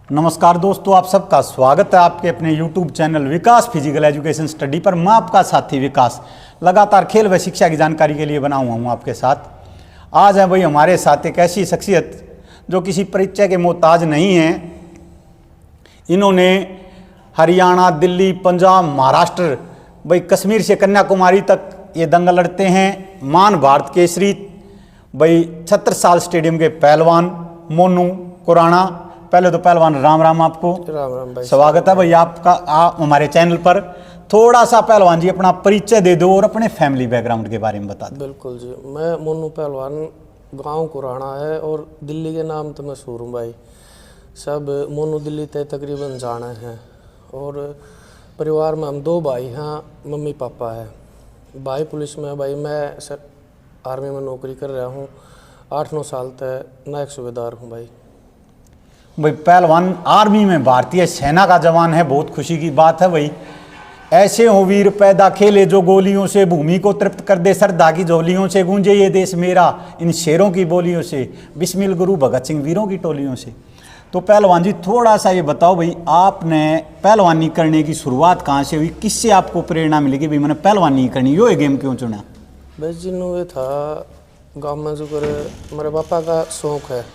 नमस्कार दोस्तों, आप सबका स्वागत है आपके अपने YouTube चैनल विकास फिजिकल एजुकेशन स्टडी पर। मैं आपका साथी विकास लगातार खेल व शिक्षा की जानकारी के लिए बना हुआ हूँ आपके साथ। आज है भाई हमारे साथ एक ऐसी शख्सियत जो किसी परिचय के मोहताज नहीं है। इन्होंने हरियाणा, दिल्ली, पंजाब, महाराष्ट्र, भाई कश्मीर से कन्याकुमारी तक ये दंगल लड़ते हैं। मान भारत केसरी भाई छत्रसाल स्टेडियम के पहलवान मोनू कुराना। पहले तो पहलवान राम राम आपको। राम राम भाई, स्वागत है भाई आपका आप हमारे चैनल पर। थोड़ा सा पहलवान जी अपना परिचय दे दो और अपने फैमिली बैकग्राउंड के बारे में बता दो। बिल्कुल जी। मैं मोनू पहलवान, गांव कुराना है और दिल्ली के नाम तो मशहूर हूँ भाई। सब मोनू दिल्ली तय तकरीबन जाना है। और परिवार में हम 2 भाई हैं, मम्मी पापा है। भाई पुलिस में, भाई मैं आर्मी में नौकरी कर रहा हूँ। 8-9 साल तक नायक सूबेदार हूँ भाई। भाई पहलवान आर्मी में भारतीय सेना का जवान है, बहुत खुशी की बात है भाई। ऐसे हो वीर पैदा खेले जो गोलियों से भूमि को तृप्त कर दे, श्रद्धा की झोलियों से गूंजे ये देश मेरा इन शेरों की बोलियों से, बिस्मिल गुरु भगत सिंह वीरों की टोलियों से। तो पहलवान जी थोड़ा सा ये बताओ भाई, आपने पहलवानी करने की शुरुआत कहाँ से हुई? किससे आपको प्रेरणा मिली कि भाई मैंने पहलवानी करनी, यो गेम क्यों चुना? बस जी ये था गाँव में जो कर मेरे पापा का शौक है।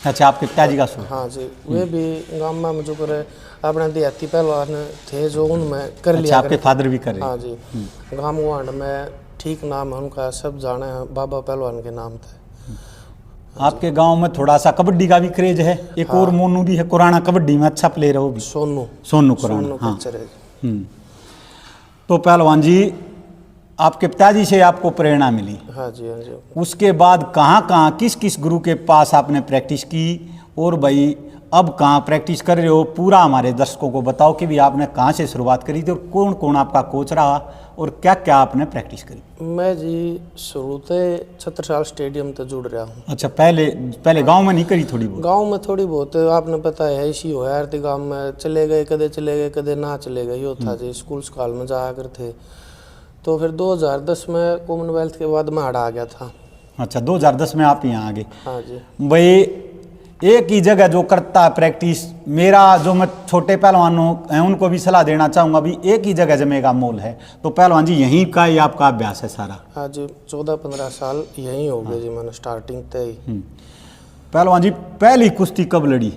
अच्छा, आपके पिताजी का शौक? हाँ जी, वे भी गाँव में जो करे अपने देहाती पहलवान थे जो उनमें कर लिया। अच्छा, आपके फादर भी कर रहे? हाँ जी। गाँव वांड में ठीक नाम है उनका, सब जाने हैं बाबा पहलवान के नाम थे। आपके गांव में थोड़ा सा कबड्डी का भी क्रेज है। एक हाँ। और मोनू भी है कुराना, कबड्डी में अच्छा प्लेयर है वो भी, सोनू कुराना। हाँ। तो पहलवान जी आपके पिताजी से आपको प्रेरणा मिली। हाँ जी, हाँ जी। उसके बाद कहाँ किस किस गुरु के पास आपने प्रैक्टिस की, और भाई अब कहाँ प्रैक्टिस कर रहे हो? पूरा हमारे दर्शकों को बताओ कि भी आपने कहाँ से शुरुआत करी थी और कौन कौन आपका कोच रहा और क्या क्या आपने प्रैक्टिस करी? मैं जी शुरू से छत्रसाल स्टेडियम तक जुड़ रहा हूँ। अच्छा, पहले गांव में नहीं करी? थोड़ी बहुत गांव में थोड़ी बहुत, आपने पता है इसी हो यार। गांव में चले गए, कदे ना चले गए, यो था जी। स्कूल स्काल में जाया कर थे। तो फिर 2010 में कॉमनवेल्थ के बाद मैं हड़ा आ गया था। अच्छा, 2010 में आप यहाँ आ गए। हाँ जी। भाई एक ही जगह जो करता है प्रैक्टिस, मेरा जो मैं छोटे पहलवानों हैं उनको भी सलाह देना चाहूँगा भी एक ही जगह जमेगा मोल है। तो पहलवान जी यहीं का ही आपका अभ्यास है सारा? हाँ जी, 14-15 साल यहीं हो गए जी मैंने स्टार्टिंग तय। पहलवान जी पहली कुश्ती कब लड़ी?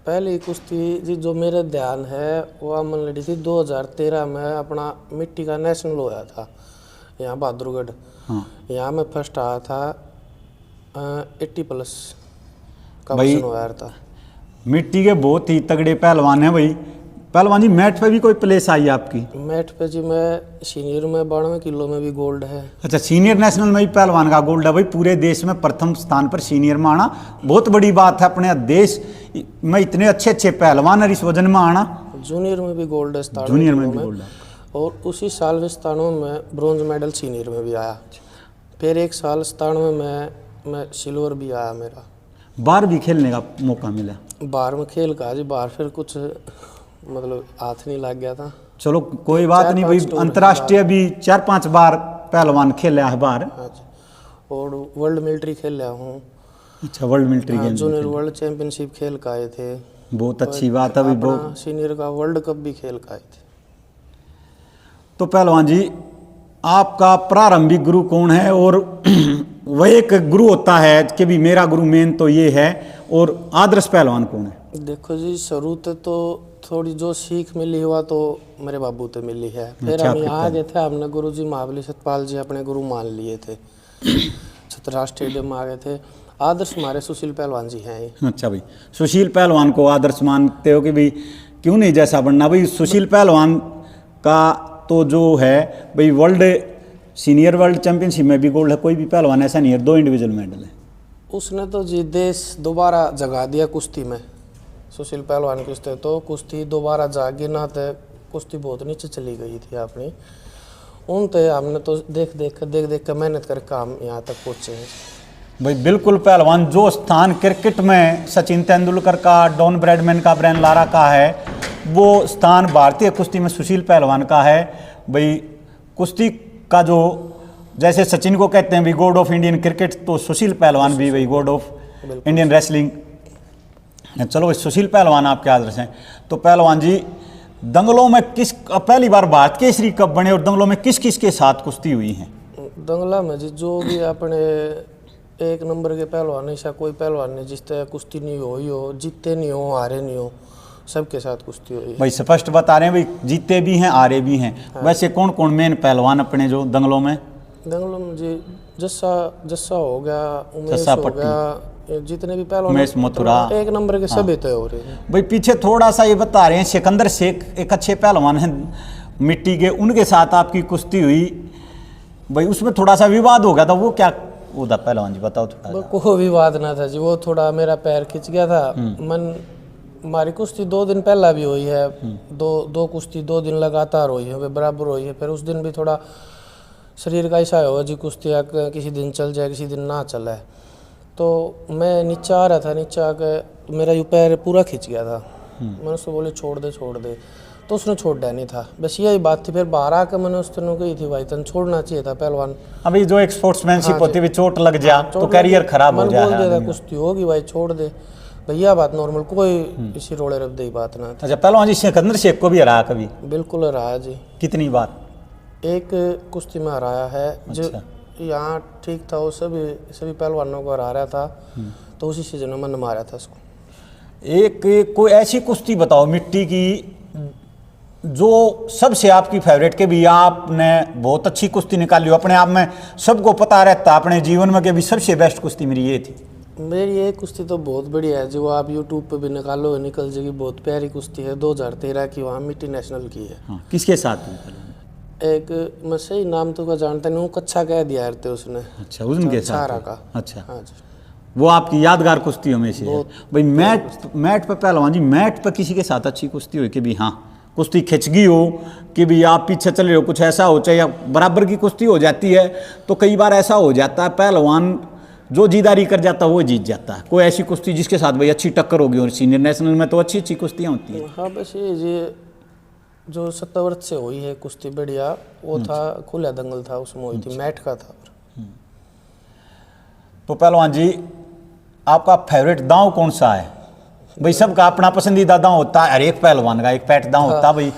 पहली कुश्ती जी जो मेरे ध्यान है वो मन लड़ी थी 2013 में। अपना मिट्टी का नेशनल होया था यहाँ बहादुरगढ़। हाँ। यहाँ में फर्स्ट आया था। 80+ का वजन होया था। मिट्टी के बहुत ही तगड़े पहलवान हैं भाई। पहलवान जी मैट पे भी कोई प्लेस आई आपकी? मैट पे जी मैं सीनियर में 92 किलो में भी गोल्ड है। अच्छा, सीनियर नेशनल में भी पहलवान का गोल्ड है भाई। पूरे देश में प्रथम स्थान पर सीनियर में आना बहुत बड़ी बात है। अपने देश में इतने अच्छे पहलवान है इस वजन में आना। जूनियर में भी गोल्ड है, जूनियर में भी गोल्ड है। और उसी साल 97 में ब्रॉन्ज मेडल सीनियर में भी आया। फिर एक साल 97 में सिल्वर भी आया मेरा। बाहर भी खेलने का मौका मिला? बाहर में खेल का जी, बाहर फिर कुछ मतलब हाथ नहीं लग गया था। चलो कोई बात नहीं भाई। अंतर्राष्ट्रीय भी 4-5 बार पहलवान खेला है बाहर। हाँ जी। और वर्ल्ड मिलिट्री खेल रहा हूँ। अच्छा, world military game, junior world championship खेल का आए थे। बहुत अच्छी बात है भाई। बहुत सीनियर का वर्ल्ड कप भी खेल का आए थे। तो पहलवान जी आपका प्रारंभिक गुरु कौन है? और वह एक गुरु होता है कि भी मेरा गुरु मेन तो ये है, और आदर्श पहलवान कौन है? देखो जी, शुरू तो थोड़ी जो सीख मिली हुआ तो मेरे बाबू तो मिली है। फिर हम यहाँ गए थे, हमने गुरु जी महाबली सतपाल जी अपने गुरु मान लिए थे। छत्रसाल स्टेडियम में आ गए थे। आदर्श हमारे सुशील पहलवान जी हैं। अच्छा भाई, सुशील पहलवान को आदर्श मानते हो कि भाई क्यों नहीं जैसा बनना? भाई सुशील पहलवान का तो जो है भाई वर्ल्ड सीनियर वर्ल्ड चैंपियनशिप में भी गोल्ड है। कोई भी पहलवान ऐसा नहीं है, 2 इंडिविजुअल मेडल है। उसने तो जी देश दोबारा जगा दिया कुश्ती में। सुशील पहलवान कुश्ती तो कुश्ती दोबारा जागी ना, तो कुश्ती बहुत नीचे चली गई थी अपनी। उन तो हमने तो देख देख कर मेहनत करके हम यहाँ तक पहुँचे हैं भाई। बिल्कुल पहलवान, जो स्थान क्रिकेट में सचिन तेंदुलकर का, डॉन ब्रैडमैन का, ब्रेन लारा का है, वो स्थान भारतीय कुश्ती में सुशील पहलवान का है भाई। कुश्ती का जो जैसे सचिन को कहते हैं भी गॉड ऑफ इंडियन क्रिकेट, तो सुशील पहलवान भी भाई गॉड ऑफ इंडियन रेसलिंग चलो भाई, सुशील पहलवान आपके आदर्श हैं। तो पहलवान जी, दंगलों में किस पहली बार भारत केसरी कब बने और दंगलों में किस किस के साथ कुश्ती हुई है? दंगला में जी जो भी अपने एक नंबर के पहलवान ऐसा कोई पहलवान नहीं जिससे कुश्ती नहीं हुई हो, जीते नहीं हो, हारे नहीं हो, सबके साथ कुश्ती हुई है। भाई स्पष्ट बता रहे हैं, भाई जीते भी हैं हारे भी हैं। वैसे कौन कौन मेन पहलवान अपने जो दंगलों में? दंगलों में जी जस्सा हो गया, उमेश जस्सा हो पट्टी। गया, ये जितने भी पहलवान उमेश मथुरा। एक नंबर के सभी तय हो रहे हैं। भाई पीछे थोड़ा सा ये बता रहे हैं, सिकंदर शेख एक अच्छे पहलवान हैं मिट्टी के, उनके साथ आपकी कुश्ती हुई। भाई उसमें थोड़ा सा विवाद हो गया था, वो क्या वो था पहलवान जी, बताओ थोड़ा सा। कोई विवाद ना था जी, वो थोड़ा मेरा पैर खिंच गया था। मन हमारी कुश्ती 2 दिन पहला भी हुई है, दो कुश्ती 2 दिन लगातार हुई है, वे बराबर हुई है। फिर उस दिन भी थोड़ा शरीर का ऐसा होगा जी, कुश्ती किसी दिन चल जाए किसी दिन ना चले। तो मैं नीचे आ रहा था, नीचे आके मेरा यूँ पैर पूरा खिंच गया था। मैंने उसको बोले छोड़ दे, तो उसने छोड़ा नहीं था। बस यही बात थी। फिर बाहर आकर मैंने उस तरह कही थी, भाई तन छोड़ना चाहिए था पहलवान। अभी जो एक स्पोर्ट्समैनशिप होती है, चोट लग जा तो करियर खराब हो जाए। बोल दिया था कुश्ती होगी भाई छोड़ दे भैया, बात नॉर्मल, कोई इसी रोड़े रब्दे की बात ना थी। अच्छा, पहलवान जी सिकंदर शेख को भी हराया कभी? बिल्कुल हराया जी, कितनी बार? एक कुश्ती में हराया है जो यहाँ ठीक था, वो सभी पहलवानों को हरा रहा था। तो उसी सीजन में मैंने मारा था उसको। एक कोई ऐसी कुश्ती बताओ मिट्टी की जो सबसे आपकी फेवरेट के भी, आपने बहुत अच्छी कुश्ती निकाली हो अपने आप में, सबको पता रहता अपने जीवन में कि भी सबसे बेस्ट कुश्ती मेरी ये थी। मेरी ये कुश्ती तो बहुत बढ़िया है, जो आप यूट्यूब पे भी निकालो निकल जाएगी। बहुत प्यारी कुश्ती है, 2013 की वहाँ मिट्टी नेशनल की है। हाँ, किसके साथ हुई? एक मैं सही नाम तो का जानता नहीं हूँ, कच्चा कह दिया थे उसने। अच्छा, उनके साथ छारा हुई। का। अच्छा, हाँ जी, वो आपकी यादगार कुश्ती हमेशा है। भाई मैट पे पहलवान जी, मैट पे किसी के साथ अच्छी कुश्ती हो कि भी हाँ कुश्ती खिंच गई हो, कि भी आप पीछे चल रहे हो, कुछ ऐसा हो, चाहे बराबर की कुश्ती हो जाती है तो कई बार ऐसा हो जाता है पहलवान जो जीदारी कर जाता है वो जीत जाता है। कोई ऐसी कुश्ती जिसके साथ भाई अच्छी टक्कर होगी? और सीनियर नेशनल में तो अच्छी अच्छी कुश्तियाँ होती हैं। हाँ बस ये जो 70 वर्ष से हुई है कुश्ती बढ़िया, वो था खुला दंगल था, उसमें हुई थी, मैट का था। तो पहलवान जी आपका फेवरेट दांव कौन सा है? भाई सबका अपना पसंदीदा दांव होता है, हर एक पहलवान का एक पैट दांव होता है। भाई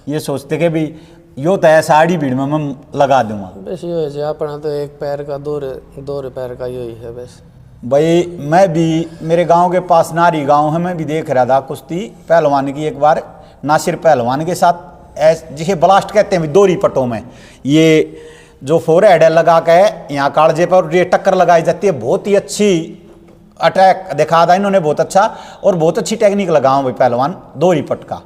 ये सोचते कि भाई यो तो है साड़ी भीड़ में मैं लगा दूंगा। बस ये है जी, अपना तो एक पैर का दो पैर का यही है बस। भाई मैं भी, मेरे गांव के पास नारी गांव है, मैं भी देख रहा था कुश्ती पहलवान की एक बार नासिर पहलवान के साथ। जिसे ब्लास्ट कहते हैं दोहरी पट्टों में, ये जो फोरहेड है लगा के यहाँ कालजे पर ये टक्कर लगाई जाती है। बहुत ही अच्छी अटैक दिखा था इन्होंने, बहुत अच्छा, और बहुत अच्छी टेक्निक लगाओ भाई पहलवान दोहरी पट्ट का।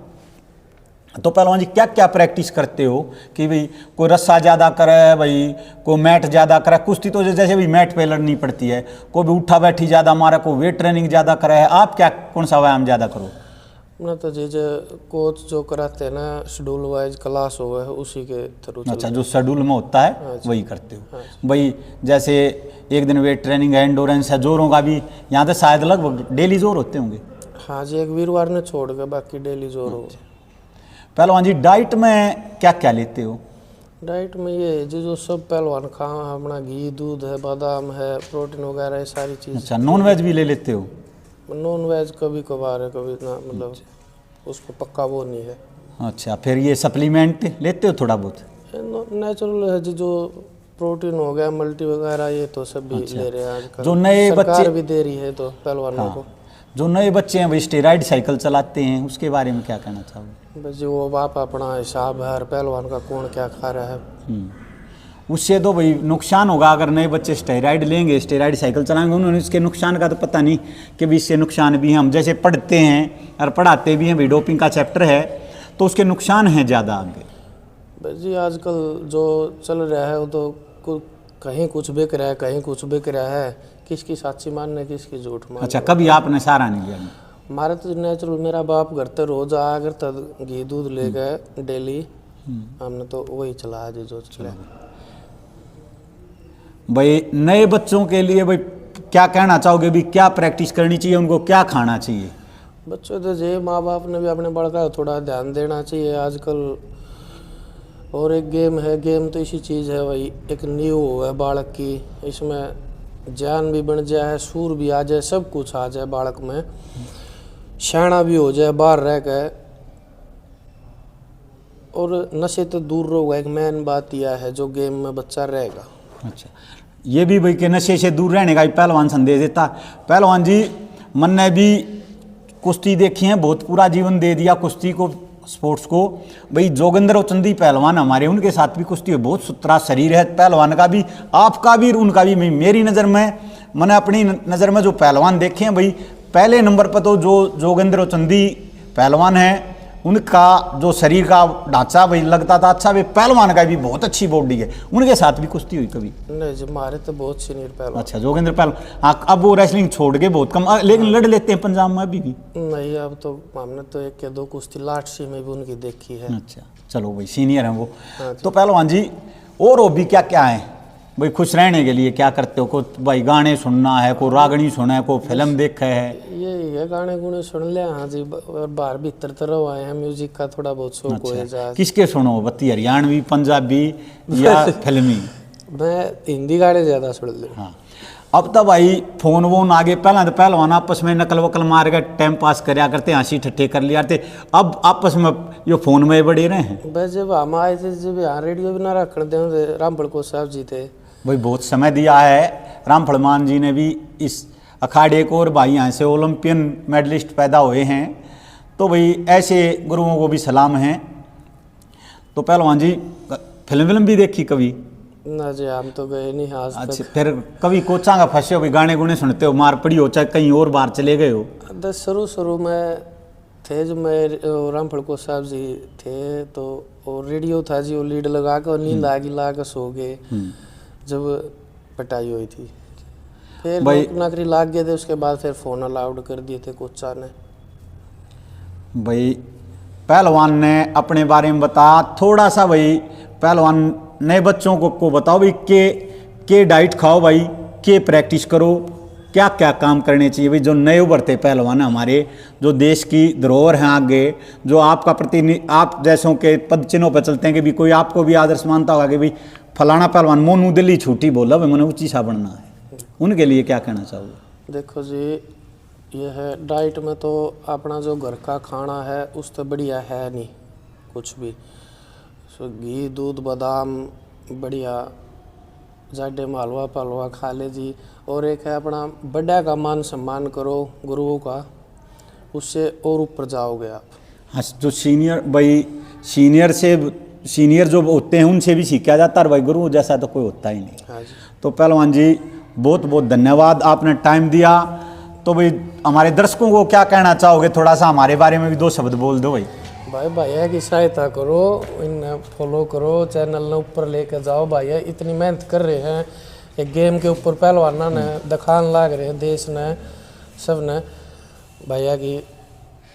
तो पहलवान जी क्या क्या प्रैक्टिस करते हो कि भाई कोई रस्सा ज़्यादा करे, भाई कोई मैट ज़्यादा करे? कुश्ती तो जैसे भी मैट पे लड़नी पड़ती है, कोई भी उठा बैठी ज़्यादा मारे, कोई वेट ट्रेनिंग ज़्यादा करे, आप क्या कौन सा व्यायाम ज़्यादा करो? ना तो जी जो कोच जो कराते हैं ना, शेड्यूल वाइज क्लास हो है उसी के थ्रू। अच्छा, जो शेड्यूल में होता है वही करते हो। भाई जैसे एक दिन वेट ट्रेनिंग है, एंडोरेंस है, जोरों का भी यहाँ तो शायद लगभग डेली जोर होते होंगे। हाँ जी, एक वीरवार ने छोड़ के बाकी डेली जोर हो। पहलवान जी डाइट में क्या क्या लेते हो? डाइट में ये है जी जो सब पहलवान खा, अपना घी दूध है, बादाम है, प्रोटीन वगैरह ये सारी चीज़। अच्छा, नॉन वेज भी ले लेते हो? नॉन वेज कभी कभार है, कभी ना, मतलब उसको पक्का वो नहीं है। अच्छा, फिर ये सप्लीमेंट लेते हो थोड़ा बहुत? नेचुरल है जी, जो प्रोटीन हो गया, मल्टी वगैरह, ये तो सब भी ले रहे हैं आजकल। जो नए सरकार बच्चे भी दे रही है तो पहलवानों को। जो नए बच्चे हैं भाई स्टेरॉइड साइकिल चलाते हैं, उसके बारे में क्या कहना चाहोगे? बस जो बाप अपना हिसाब है, हर पहलवान का कौन क्या खा रहा है। उससे तो भाई नुकसान होगा। अगर नए बच्चे स्टेरॉइड लेंगे, स्टेरॉइड साइकिल चलाएंगे, उन्होंने इसके नुकसान का तो पता नहीं कि भी इससे नुकसान भी हैं। हम जैसे पढ़ते हैं और पढ़ाते भी हैं, भाई डोपिंग का चैप्टर है तो उसके नुकसान हैं ज़्यादा आगे। बस जी आजकल जो चल रहा है वो तो कहीं कुछ बिक रहा है, कहीं कुछ बिक रहा है, किसकी साची मानने किसकी झूठ मानने। अच्छा, कभी आपने सहारा नहीं लिया? हमारा तो नेचुरल, मेरा बाप घर तो रोज आया करता घी दूध ले गए डेली, हमने तो वही चलाया जी जो चला। भाई नए बच्चों के लिए भाई क्या कहना चाहोगे भी, क्या प्रैक्टिस करनी चाहिए उनको, क्या खाना चाहिए? बच्चों तो जे माँ बाप ने भी अपने बड़का थोड़ा ध्यान देना चाहिए आजकल। और एक गेम है, गेम तो इसी चीज़ है भाई, एक नींव है बालक की, इसमें ज्ञान भी बन जाए, सूर भी आ जाए, सब कुछ आ जाए बालक में। शाना भी हो जाए बाहर रह के, और नशे तो दूर रहोगा। एक मेन बात यह है जो गेम में बच्चा रहेगा। अच्छा, ये भी भाई के नशे से दूर रहने का भी पहलवान संदेश देता। पहलवान जी, मन ने भी कुश्ती देखी है, बहुत पूरा जीवन दे दिया कुश्ती को, स्पोर्ट्स को। भाई जोगिंदर औचंदी पहलवान हमारे, उनके साथ भी कुश्ती है, बहुत सुथरा शरीर है पहलवान का भी, आपका भी, उनका भी। मेरी नज़र में, मैंने अपनी नज़र में जो पहलवान देखे हैं भाई, पहले नंबर पर तो जो जोगिंदर औचंदी पहलवान है, उनका जो शरीर का ढांचा भाई लगता था अच्छा। भाई पहलवान का भी बहुत अच्छी बॉडी है, उनके साथ भी कुश्ती हुई कभी? नहीं जी, हमारे तो बहुत सीनियर पहलवान। अच्छा, जोगिंदर पहलवान, हाँ, अब वो रेसलिंग छोड़ के बहुत कम, लेकिन लड़ लेते हैं पंजाब में अभी भी? नहीं, अब तो हमने तो एक या दो कुश्ती लास्ट सी में भी उनकी देखी है। अच्छा, चलो भाई सीनियर हैं वो। हाँ, तो पहलवान जी, और हॉबी क्या क्या है भाई? खुश रहने के लिए क्या करते हो? को भाई गाने सुनना है, को रागनी सुना है, को फिल्म देखा है? ये है गाने गुने सुन ले। हाँ जी, और बाहर भीतर तरह आए हैं, म्यूजिक का थोड़ा बहुत शौक हो जाए। किसके सुनो बत्ती, हरियाणवी, पंजाबी या फिल्मी? मैं हिंदी गाने ज़्यादा सुन ले। हाँ, अब तो भाई फोन वोन आगे, पहले तो पहलवान आपस में नकल वकल मार के टाइम पास करया करते, हंसी ठट्ठे कर लिया करते, अब आपस में ये फोन में बड़े रहे हैं। बस जब हम आए थे, जब यहाँ रेडियो भी ना रख दे, रामफल को साहब जी थे भाई, बहुत समय दिया है रामफल मान जी ने भी इस अखाड़े को, और भाई यहाँ से ओलंपियन मेडलिस्ट पैदा हुए हैं, तो भाई ऐसे गुरुओं को भी सलाम है। तो पहलवान जी, फिल्म भी देखी कभी? ना जी, हम तो गए नहीं आज तक। अच्छा, फिर कभी कोचा का फंसे हो भाई, गाने गुने सुनते हो, मार पड़ी हो, चाहे कहीं और बाहर चले गए हो? शुरू में थे, जो मैं रामफल को साहब जी थे, तो वो रेडियो था जी, वो लीड लगा के, और नींद आ गई, ला के सो गए जब पटाई हुई थी। फिर नौकरी लाग गए थे, उसके बाद फिर फ़ोन अलाउड कर दिए थे कोचा ने। भाई पहलवान ने अपने बारे में बता थोड़ा सा भाई, पहलवान नए बच्चों को बताओ भाई, के डाइट खाओ भाई, के प्रैक्टिस करो, क्या क्या काम करने चाहिए भाई, जो नए उभरते पहलवान हमारे, जो देश की धरोहर हैं आगे, जो आपका आप जैसों के पद चिन्हों पर चलते हैं कि भी कोई आपको भी आदर्श मानता होगा कि भाई फलाना पहलवान मोनू दिल्ली छूटी बोला भाई मैंने ऊँची सा बनना है, उनके लिए क्या कहना चाहोगे? देखो जी, ये है डाइट में तो अपना जो घर का खाना है उससे बढ़िया है नहीं कुछ भी। घी दूध बादाम बढ़िया, जाडे में हलवा पलवा खा ले जी। और एक है अपना बड़ा का मान सम्मान करो, गुरुओं का, उससे और ऊपर जाओगे आप। हाँ, जो सीनियर भाई, सीनियर जो होते हैं उनसे भी सीखा जाता है भाई, गुरु जैसा तो कोई होता ही नहीं। हाँ जी। तो पहलवान जी, बहुत बहुत धन्यवाद, आपने टाइम दिया। तो भाई हमारे दर्शकों को क्या कहना चाहोगे? थोड़ा सा हमारे बारे में भी दो शब्द बोल दो भाई। भैया की सहायता करो, इन फॉलो करो, चैनल ने ऊपर लेके जाओ। भैया इतनी मेहनत कर रहे हैं एक गेम के ऊपर, पहलवाना ने दिखान लाग रहे हैं, देश ने, सब ने। भैया की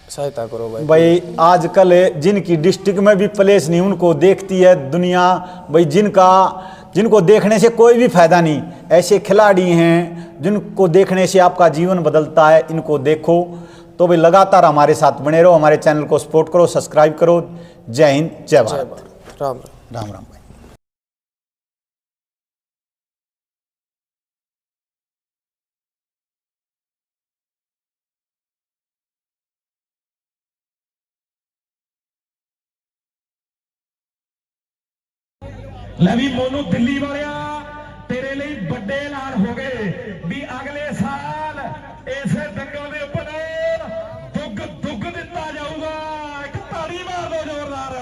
सहायता करो भाई। आजकल जिनकी डिस्ट्रिक्ट में भी प्लेस नहीं, उनको देखती है दुनिया भाई, जिनको देखने से कोई भी फायदा नहीं, ऐसे खिलाड़ी हैं जिनको देखने से आपका जीवन बदलता है, इनको देखो। तो भाई लगातार हमारे साथ बने रहो, हमारे चैनल को सपोर्ट करो, सब्सक्राइब करो। जय हिंद, जय भारत। राम राम राम। लवी मोनू दिल्ली वालिया, तेरे लिए बड़े ऐलान हो गए भी अगले साल इस दंगल के उपर दुग दिता जाऊगा। एक ताड़ी मार दो जोरदार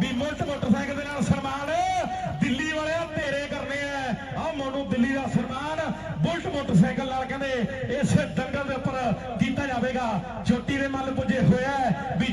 भी, मुल्ट मोटरसाइकिल के नाल सन्मान दिल्ली वाले तेरे करने हैं। आ मोनू दिल्ली का सन्मान बुलट मोटरसाइकिल नाल कहते इस दंगल के उपर किया जाएगा। चोटी के मल पुजे होया भी